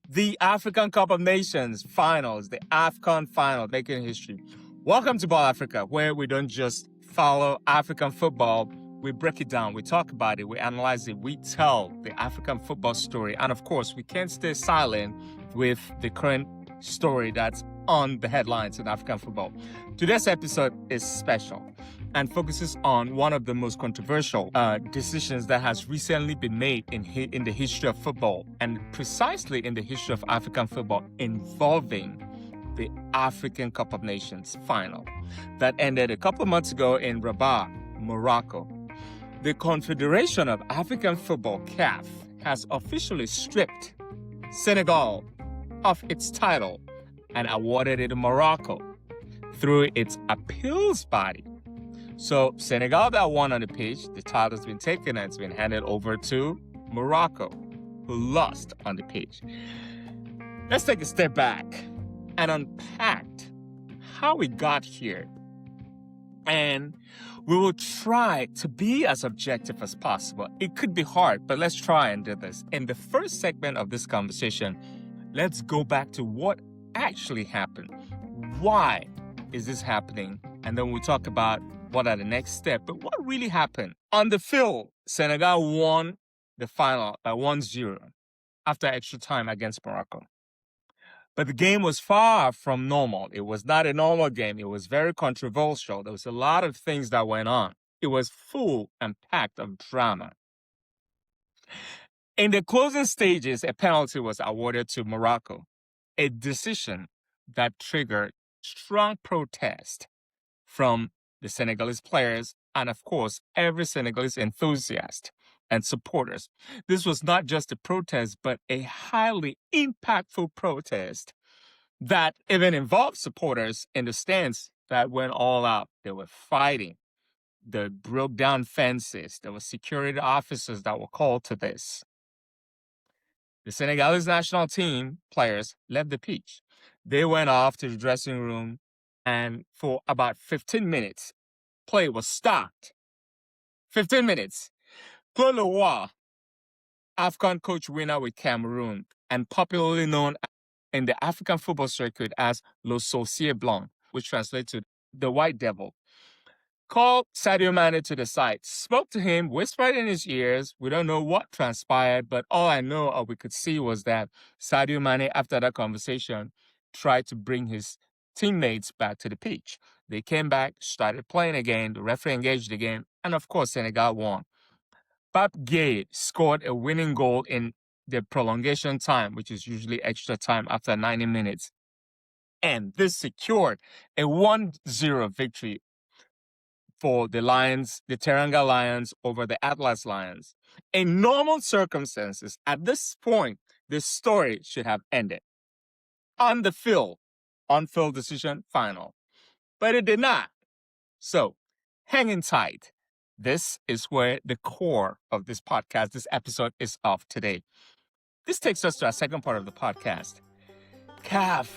The African Cup of Nations finals, the Afcon final, making history. Welcome to BallAfrica, where we don't just follow African football, we break it down, we talk about it, we analyze it, we tell the African football story. And of course, we can't stay silent with the current story that's on the headlines in African football. Today's episode is special and focuses on one of the most controversial decisions that has recently been made in the history of football, and precisely in the history of African football, involving the African Cup of Nations final that ended a couple of months ago in Rabat, Morocco. The Confederation of African Football, CAF, has officially stripped Senegal of its title and awarded it to Morocco through its appeals body. So Senegal that won on the pitch, the title has been taken and it's been handed over to Morocco, who lost on the pitch. Let's take a step back and unpack how we got here. And we will try to be as objective as possible. It could be hard, but let's try and do this. In the first segment of this conversation, let's go back to what actually happened. Why is this happening? And then we'll talk about what are the next steps. But what really happened? On the field, Senegal won the final by 1-0 after extra time against Morocco. But the game was far from normal. It was not a normal game. It was very controversial. There was a lot of things that went on. It was full and packed of drama. In the closing stages, a penalty was awarded to Morocco, a decision that triggered strong protest from the Senegalese players and, of course, every Senegalese enthusiast and supporters. This was not just a protest, but a highly impactful protest that even involved supporters in the stands that went all out. They were fighting. They broke down fences. There were security officers that were called to this. The Senegalese national team players left the pitch. They went off to the dressing room, and for about 15 minutes, play was stopped. 15 minutes. Claude Leroy, Afcon coach winner with Cameroon, and popularly known in the African football circuit as Le Sorcier Blanc, which translates to the White Devil, called Sadio Mane to the side, spoke to him, whispered in his ears. We don't know what transpired, but all I know or we could see was that Sadio Mane, after that conversation, tried to bring his teammates back to the pitch. They came back, started playing again, the referee engaged the game, and of course, Senegal won. Pape Gueye scored a winning goal in the prolongation time, which is usually extra time after 90 minutes. And this secured a 1-0 victory for the Lions, the Teranga Lions over the Atlas Lions. In normal circumstances, at this point, this story should have ended. On the field, on-field decision, final. But it did not. So, hanging tight. This is where the core of this podcast, this episode, is of today. This takes us to our second part of the podcast. CAF.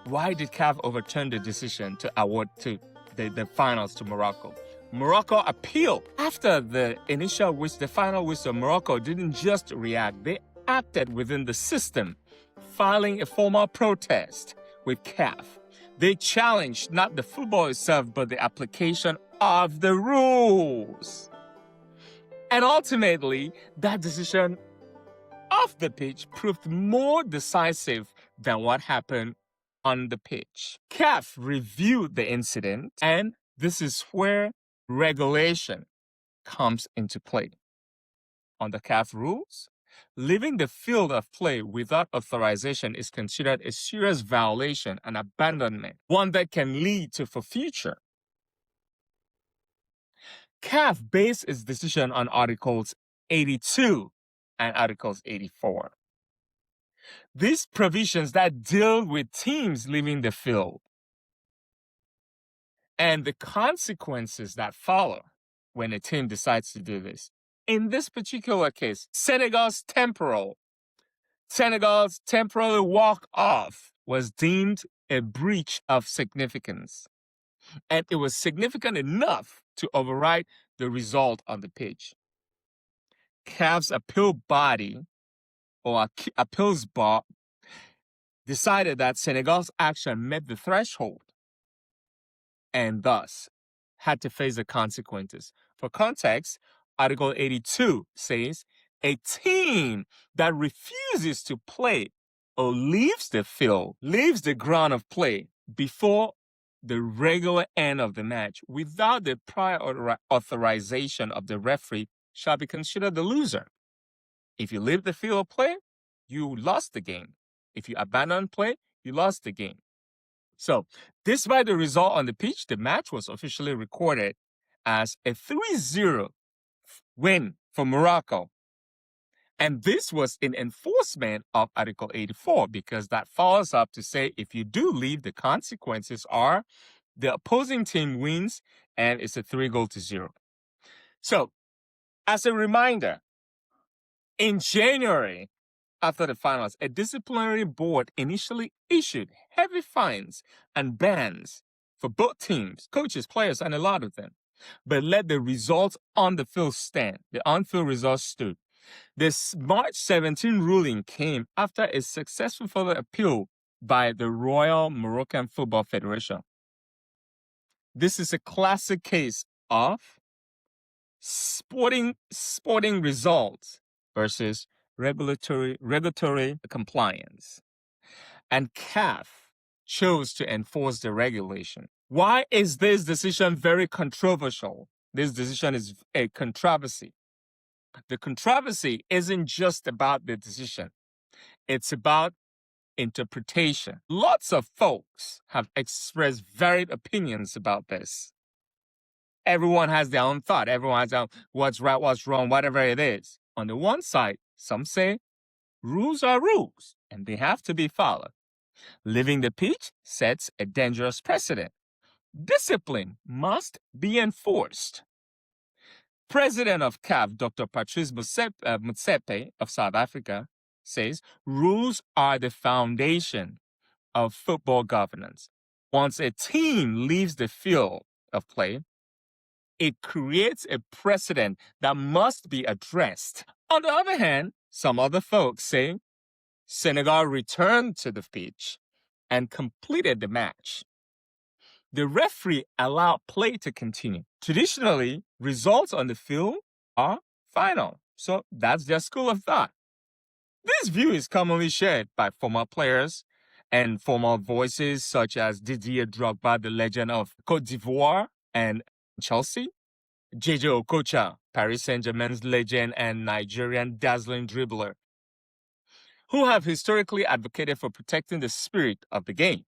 Why did CAF overturn the decision to award to the finals to Morocco? Morocco appealed. After the final whistle, Morocco didn't just react. They acted within the system, filing a formal protest with CAF. They challenged not the football itself, but the application of the rules. And ultimately, that decision off the pitch proved more decisive than what happened on the pitch. CAF reviewed the incident, and this is where regulation comes into play. On the CAF rules, leaving the field of play without authorization is considered a serious violation and abandonment, one that can lead to for future. CAF based its decision on Articles 82 and Articles 84. These provisions that deal with teams leaving the field and the consequences that follow when a team decides to do this. In this particular case, Senegal's temporary walk-off was deemed a breach of significance. And it was significant enough to override the result on the pitch. CAF's appeal body or appeals bar decided that Senegal's action met the threshold and thus had to face the consequences. For context, Article 82 says a team that refuses to play or leaves the field, leaves the ground of play before the regular end of the match without the prior authorization of the referee shall be considered the loser. If you leave the field of play, you lost the game. If you abandon play, you lost the game. So, despite the result on the pitch, the match was officially recorded as a 3-0 win for Morocco. And this was in enforcement of Article 84 because that follows up to say if you do leave, the consequences are the opposing team wins and it's a 3-0. So, as a reminder, in January, after the finals, a disciplinary board initially issued heavy fines and bans for both teams, coaches, players, and a lot of them, but let the results on the field stand. The on-field results stood. This March 17 ruling came after a successful further appeal by the Royal Moroccan Football Federation. This is a classic case of sporting results versus regulatory compliance. And CAF chose to enforce the regulation. Why is this decision very controversial? This decision is a controversy. The controversy isn't just about the decision. It's about interpretation. Lots of folks have expressed varied opinions about this. Everyone has their own thought. Everyone has their own what's right, what's wrong, whatever it is. On the one side, some say rules are rules and they have to be followed. Leaving the pitch sets a dangerous precedent. Discipline must be enforced. President of CAF, Dr. Patrice Motsepe of South Africa, says rules are the foundation of football governance. Once a team leaves the field of play, it creates a precedent that must be addressed. On the other hand, some other folks say Senegal returned to the pitch and completed the match. The referee allowed play to continue. Traditionally, results on the field are final. So that's their school of thought. This view is commonly shared by former players and former voices such as Didier Drogba, the legend of Côte d'Ivoire and Chelsea, JJ Okocha, Paris Saint-Germain's legend and Nigerian dazzling dribbler, who have historically advocated for protecting the spirit of the game.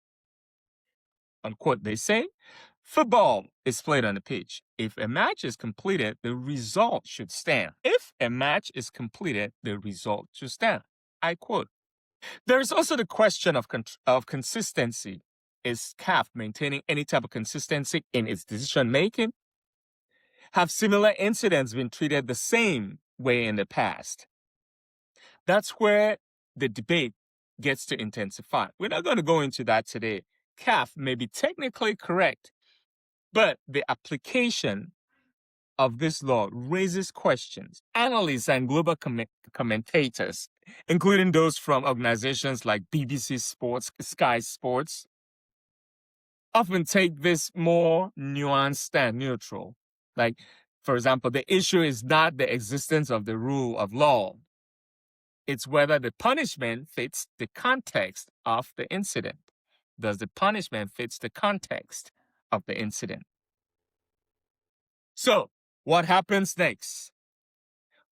Unquote, they say, football is played on the pitch. If a match is completed, the result should stand. If a match is completed, the result should stand. I quote. There is also the question of consistency. Is CAF maintaining any type of consistency in its decision-making? Have similar incidents been treated the same way in the past? That's where the debate gets to intensify. We're not going to go into that today. CAF may be technically correct, but the application of this law raises questions. Analysts and global commentators, including those from organizations like BBC Sports, Sky Sports, often take this more nuanced and neutral. Like, for example, the issue is not the existence of the rule of law. It's whether the punishment fits the context of the incident. Does the punishment fit the context of the incident? So, what happens next?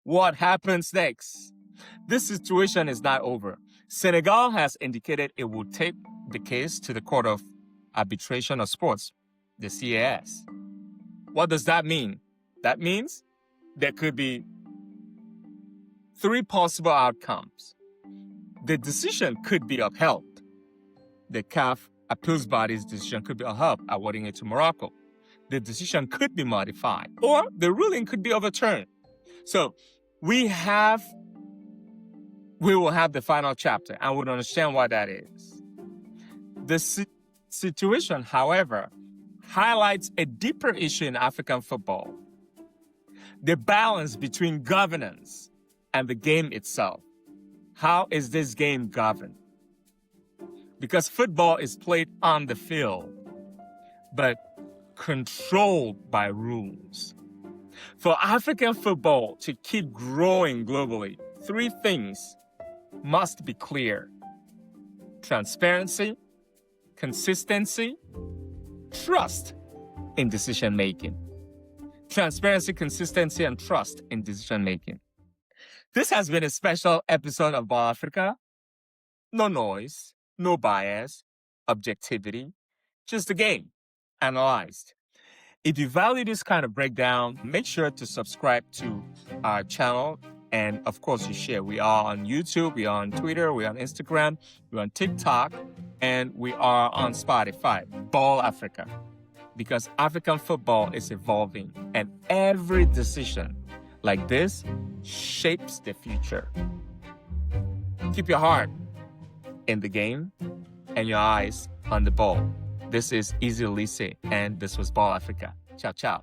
What happens next? This situation is not over. Senegal has indicated it will take the case to the Court of Arbitration of Sports, the CAS. What does that mean? That means there could be 3 possible outcomes. The decision could be upheld. The CAF appeals body's decision could be upheld, awarding it to Morocco. The decision could be modified, or the ruling could be overturned. So we will have the final chapter, and we'll understand what that is. The situation, however, highlights a deeper issue in African football: the balance between governance and the game itself. How is this game governed? Because football is played on the field, but controlled by rules. For African football to keep growing globally, 3 things must be clear: transparency, consistency, trust in decision making. Transparency, consistency, and trust in decision making. This has been a special episode of BallAfrica. No noise, no bias, objectivity, just the game analyzed. If you value this kind of breakdown, make sure to subscribe to our channel. And of course, you share. We are on YouTube, we are on Twitter, we are on Instagram, we're on TikTok, and we are on Spotify. BallAfrica. Because African football is evolving, and every decision like this shapes the future. Keep your heart in the game and your eyes on the ball. This is Easy Lise, and this was BallAfrica. Ciao, ciao.